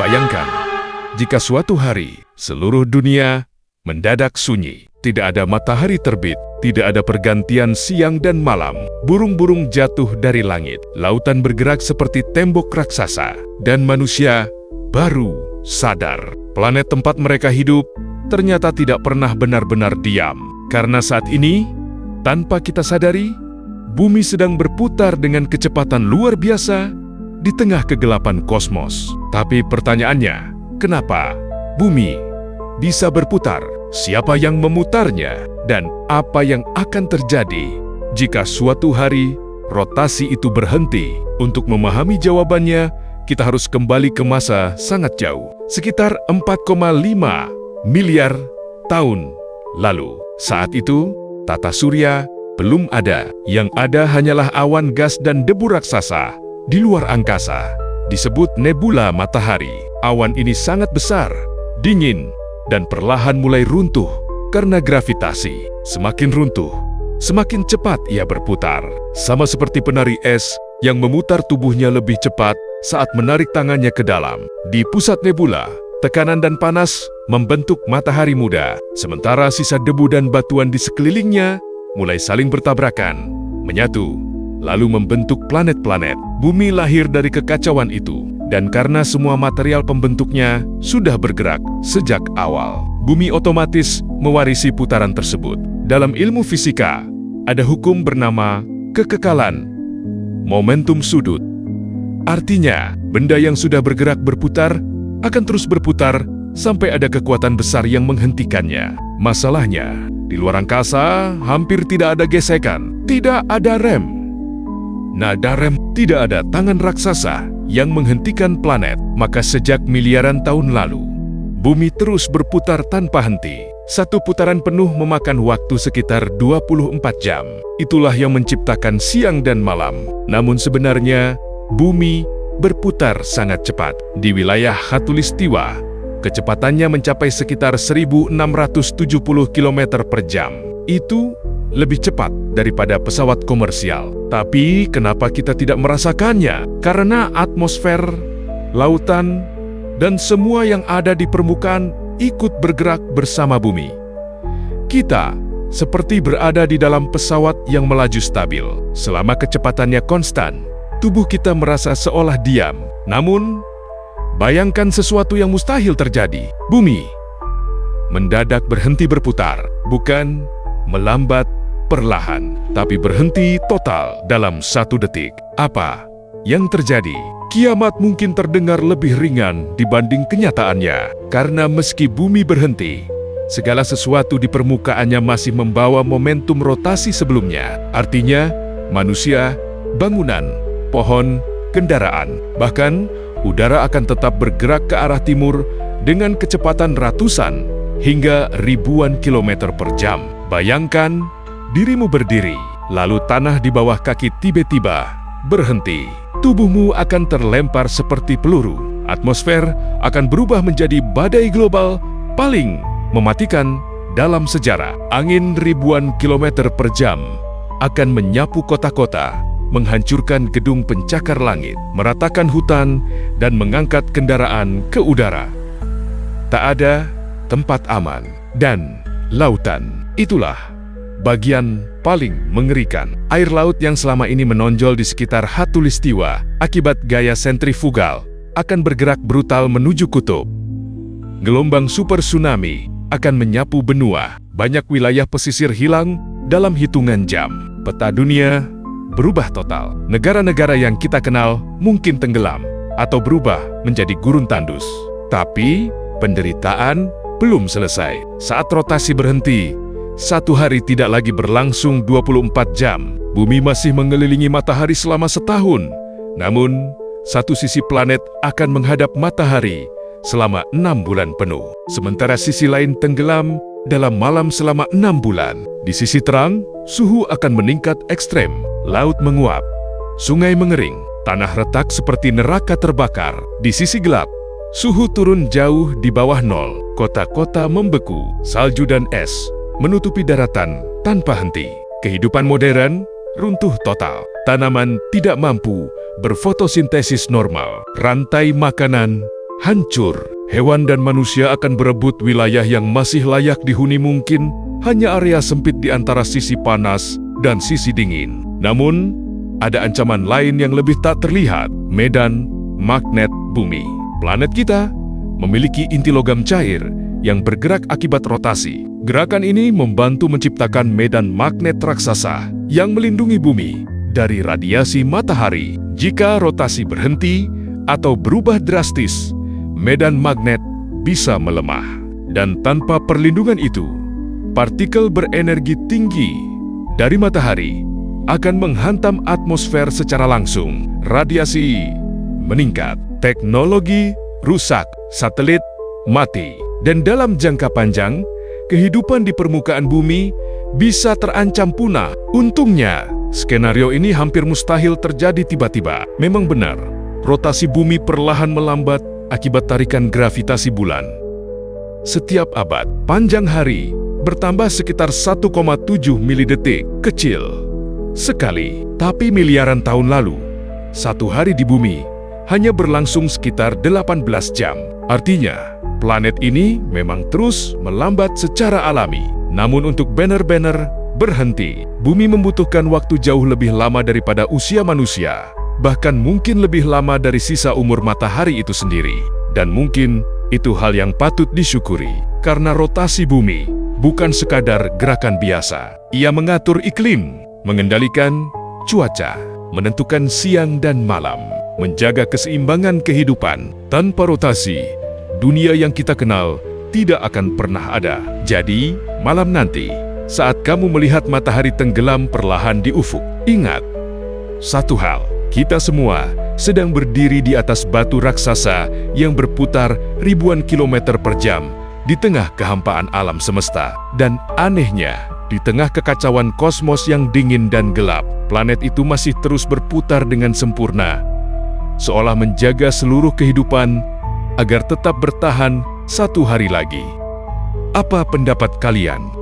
Bayangkan, jika suatu hari seluruh dunia mendadak sunyi, tidak ada matahari terbit, tidak ada pergantian siang dan malam, burung-burung jatuh dari langit, lautan bergerak seperti tembok raksasa, dan manusia baru sadar planet tempat mereka hidup ternyata tidak pernah benar-benar diam. Karena saat ini, tanpa kita sadari, bumi sedang berputar dengan kecepatan luar biasa di tengah kegelapan kosmos. Tapi pertanyaannya, kenapa bumi bisa berputar? Siapa yang memutarnya? Dan apa yang akan terjadi jika suatu hari rotasi itu berhenti? Untuk memahami jawabannya, kita harus kembali ke masa sangat jauh, sekitar 4,5 miliar tahun lalu. Saat itu, tata surya belum ada. Yang ada hanyalah awan gas dan debu raksasa di luar angkasa, disebut nebula matahari. Awan ini sangat besar, dingin, dan perlahan mulai runtuh karena gravitasi. Semakin runtuh, semakin cepat ia berputar. Sama seperti penari es yang memutar tubuhnya lebih cepat saat menarik tangannya ke dalam. Di pusat nebula, tekanan dan panas membentuk matahari muda, sementara sisa debu dan batuan di sekelilingnya mulai saling bertabrakan, menyatu, lalu membentuk planet-planet. Bumi lahir dari kekacauan itu, dan karena semua material pembentuknya sudah bergerak sejak awal, bumi otomatis mewarisi putaran tersebut. Dalam ilmu fisika, ada hukum bernama kekekalan momentum sudut. Artinya, benda yang sudah bergerak berputar akan terus berputar sampai ada kekuatan besar yang menghentikannya. Masalahnya, di luar angkasa hampir tidak ada gesekan, tidak ada rem. Nada rem, tidak ada tangan raksasa yang menghentikan planet. Maka sejak miliaran tahun lalu, bumi terus berputar tanpa henti. Satu putaran penuh memakan waktu sekitar 24 jam. Itulah yang menciptakan siang dan malam. Namun sebenarnya, bumi berputar sangat cepat. Di wilayah Khatulistiwa, kecepatannya mencapai sekitar 1670 km per jam. Itu lebih cepat daripada pesawat komersial. Tapi kenapa kita tidak merasakannya? Karena atmosfer, lautan, dan semua yang ada di permukaan ikut bergerak bersama bumi. Kita seperti berada di dalam pesawat yang melaju stabil. Selama kecepatannya konstan, tubuh kita merasa seolah diam. Namun, bayangkan sesuatu yang mustahil terjadi. Bumi mendadak berhenti berputar, bukan melambat perlahan, tapi berhenti total dalam 1 detik. Apa yang terjadi? Kiamat mungkin terdengar lebih ringan dibanding kenyataannya, karena meski bumi berhenti, segala sesuatu di permukaannya masih membawa momentum rotasi sebelumnya. Artinya, manusia, bangunan, pohon, kendaraan, bahkan udara akan tetap bergerak ke arah timur dengan kecepatan ratusan hingga ribuan kilometer per jam. Bayangkan dirimu berdiri, lalu tanah di bawah kaki tiba-tiba berhenti. Tubuhmu akan terlempar seperti peluru. Atmosfer akan berubah menjadi badai global paling mematikan dalam sejarah. Angin ribuan kilometer per jam akan menyapu kota-kota, menghancurkan gedung pencakar langit, meratakan hutan, dan mengangkat kendaraan ke udara. Tak ada tempat aman. Dan lautan, itulah bagian paling mengerikan. Air laut yang selama ini menonjol di sekitar Khatulistiwa akibat gaya sentrifugal akan bergerak brutal menuju kutub. Gelombang super tsunami akan menyapu benua. Banyak wilayah pesisir hilang dalam hitungan jam. Peta dunia berubah total. Negara-negara yang kita kenal mungkin tenggelam atau berubah menjadi gurun tandus. Tapi penderitaan belum selesai. Saat rotasi berhenti, 1 hari tidak lagi berlangsung 24 jam. Bumi masih mengelilingi matahari selama setahun. Namun, satu sisi planet akan menghadap matahari selama 6 bulan penuh. Sementara sisi lain tenggelam dalam malam selama 6 bulan. Di sisi terang, suhu akan meningkat ekstrem. Laut menguap, sungai mengering, tanah retak seperti neraka terbakar. Di sisi gelap, suhu turun jauh di bawah nol. Kota-kota membeku, salju dan es menutupi daratan tanpa henti. Kehidupan modern runtuh total. Tanaman tidak mampu berfotosintesis normal. Rantai makanan hancur. Hewan dan manusia akan berebut wilayah yang masih layak dihuni, mungkin hanya area sempit di antara sisi panas dan sisi dingin. Namun, ada ancaman lain yang lebih tak terlihat, medan magnet bumi. Planet kita memiliki inti logam cair yang bergerak akibat rotasi. Gerakan ini membantu menciptakan medan magnet raksasa yang melindungi bumi dari radiasi matahari. Jika rotasi berhenti atau berubah drastis, medan magnet bisa melemah. Dan tanpa perlindungan itu, partikel berenergi tinggi dari matahari akan menghantam atmosfer secara langsung. Radiasi meningkat, teknologi rusak, satelit mati, dan dalam jangka panjang, kehidupan di permukaan bumi bisa terancam punah. Untungnya, skenario ini hampir mustahil terjadi tiba-tiba. Memang benar, rotasi bumi perlahan melambat akibat tarikan gravitasi bulan. Setiap abad, panjang hari bertambah sekitar 1,7 milidetik. Kecil sekali, tapi miliaran tahun lalu, satu hari di bumi hanya berlangsung sekitar 18 jam. Artinya, planet ini memang terus melambat secara alami. Namun untuk benar-benar berhenti, bumi membutuhkan waktu jauh lebih lama daripada usia manusia. Bahkan mungkin lebih lama dari sisa umur matahari itu sendiri. Dan mungkin itu hal yang patut disyukuri, karena rotasi bumi bukan sekadar gerakan biasa. Ia mengatur iklim, mengendalikan cuaca, menentukan siang dan malam, menjaga keseimbangan kehidupan. Tanpa rotasi, dunia yang kita kenal tidak akan pernah ada. Jadi, malam nanti, saat kamu melihat matahari tenggelam perlahan di ufuk, ingat satu hal. Kita semua sedang berdiri di atas batu raksasa yang berputar ribuan kilometer per jam di tengah kehampaan alam semesta. Dan anehnya, di tengah kekacauan kosmos yang dingin dan gelap, planet itu masih terus berputar dengan sempurna, seolah menjaga seluruh kehidupan agar tetap bertahan satu hari lagi. Apa pendapat kalian?